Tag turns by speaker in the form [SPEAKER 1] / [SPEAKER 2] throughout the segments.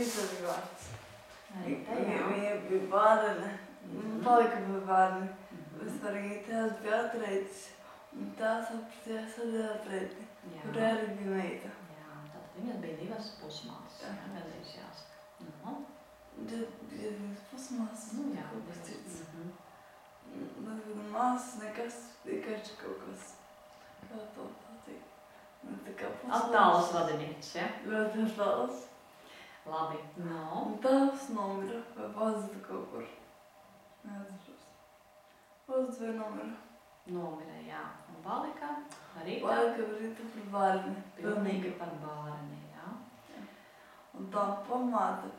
[SPEAKER 1] Rīta bija vārds.
[SPEAKER 2] Rīta, jā.
[SPEAKER 1] Viņa bija bārene. Palika pie bāreni. Es arī tās bija atreicis. Un tās apstājās arī atreiti. Kur arī bija meita.
[SPEAKER 2] Jā, tātad viņas bija divas pusmāsas. Jā, vēlreiz jāsaka.
[SPEAKER 1] Divas pusmāsas.
[SPEAKER 2] Nu jā,
[SPEAKER 1] kaut kas
[SPEAKER 2] divas.
[SPEAKER 1] cits. Māsas nekas, vienkārši kaut kas. Kā to pateikt? Tā kā pusmāsas.
[SPEAKER 2] Attālas vadinieces, ja?
[SPEAKER 1] Ļoti attālas.
[SPEAKER 2] Labi. No.
[SPEAKER 1] Un tās nomira vai pazuda kaut kur. Neatceros. Pazuda vai nomira.
[SPEAKER 2] Nomira, jā. Un palika Rīta.
[SPEAKER 1] Palika Rīta par bārni.
[SPEAKER 2] Pilnīgi par bārni, jā.
[SPEAKER 1] Un tā pamāte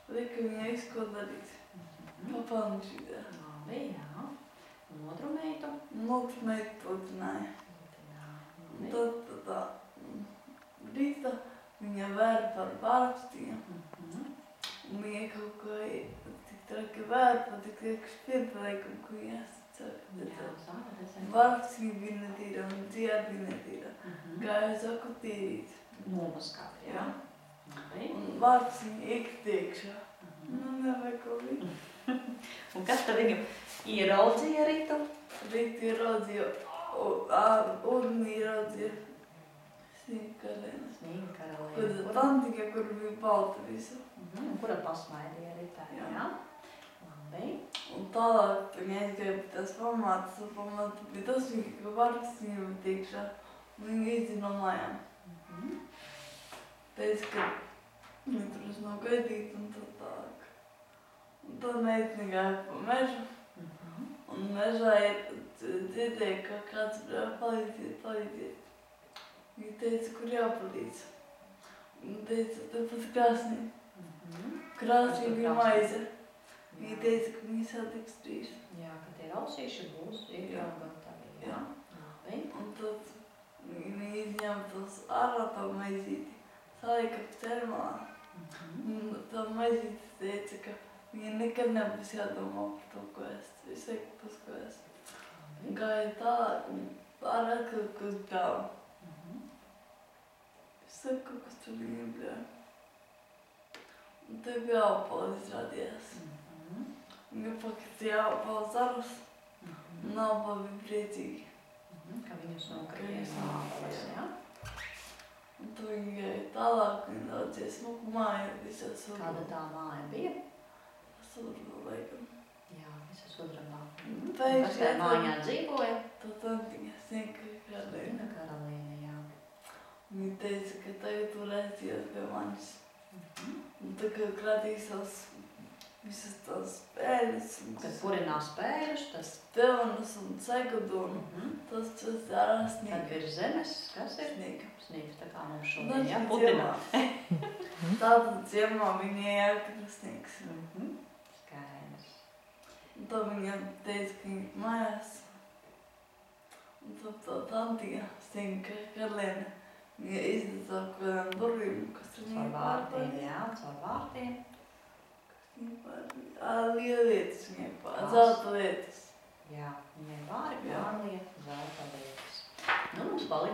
[SPEAKER 1] lika viņai visu, ko darīt. Papalnišītā.
[SPEAKER 2] Labi, jā. Un otru meitu?
[SPEAKER 1] Un otru meitu potināja. Un tad tā Rīta viņa vēra par bārpstiem. Un viņa kaut kā tik traki vēra, tik iekš piepalaikam, ko jāsacāk. Bārpstī bija netīra un dzier bija netīra. Gāja saku tīrīt.
[SPEAKER 2] Nomaskāt, jā.
[SPEAKER 1] Un vārds viņa iektiekšā. Nu, nevajag ko viņa.
[SPEAKER 2] Un kas tad viņu ieraudzīja Rītu?
[SPEAKER 1] Rītu ieraudzīja, urnī ieraudzīja Sīnkarēna.
[SPEAKER 2] Sīnkarēna.
[SPEAKER 1] Kur tantiņa, kur bija balta visu.
[SPEAKER 2] Un kura pasmaidīja Rītā, jā? Labi.
[SPEAKER 1] Un tālāk viņa aizgāja pie tās pamātes, un pamāte bija tas, ka vārds viņa bija tiekšā. Un viņa izdīja no mājām. Teica, ka viņa tur es nav gaidīt un tā tālāk. Un tā meitne gāja pa mežu. Un mežā dzirdēja, ka kāds brāl palīdziet. Viņa teica, kur jāpalīdz. Viņa teica, tāpat krāsnī. Krāsnī bija maize. Viņa teica, ka viņa satiks trīs.
[SPEAKER 2] Jā, ka tie rausīši būs, ir jau gatavi, jā. Labi.
[SPEAKER 1] Un tad viņa izņēma tos ārā tā maizīti. Salika ķermā. Un tā maizīte teica, ka viņa nekad nebūs jādomā par to, ko ēst. Visu laiku pēc ko ēst. Gāja tālāk un ārā kaut kas gāva. Visu laiku kaut kas tur viņa bļāja. Un te bija āpala izrādījās. Viņa pakatīja āpala zarus. Un āpala bija priecīgi.
[SPEAKER 2] Ka viņus nokrījās āpalas, jā?
[SPEAKER 1] Un tu viņa gāja tālāk un daudzie smuku māju visā sudrabā.
[SPEAKER 2] Kāda tā māja bija?
[SPEAKER 1] Sudrabā laikam.
[SPEAKER 2] Jā, visā sudrabā.
[SPEAKER 1] Kas
[SPEAKER 2] tajā mājā dzīvoja?
[SPEAKER 1] Tā tantiņa, Sīnkarēna.
[SPEAKER 2] Sīnkarēna, jā.
[SPEAKER 1] Viņa teica, ka tagad var aiziet pie manis. Un tā kā krātīs tās visas tās spēļas.
[SPEAKER 2] Kad purinās spēļus, tas
[SPEAKER 1] Pilnas un segudunu. Tas ārā sniega.
[SPEAKER 2] tad ir zemes, kas ir?
[SPEAKER 1] Sniega.
[SPEAKER 2] Sniegs, tā kā mums šodien, jā, putinā.
[SPEAKER 1] Tātad ciemā viņa jākra sniegs.
[SPEAKER 2] Skaidrs.
[SPEAKER 1] Un tā viņa teica, ka viņa mājās. Un tad tā tantiņa, Sīnkarēna, viņa izdevā kaut kādām durvīm, kas tur
[SPEAKER 2] Caur vārtiem, jā, caur vārtiem.
[SPEAKER 1] Lielietas viņai pār, zelta lietas.
[SPEAKER 2] Jā, viņai vāri, plānlieta, zelta lietas. Nu, mums palika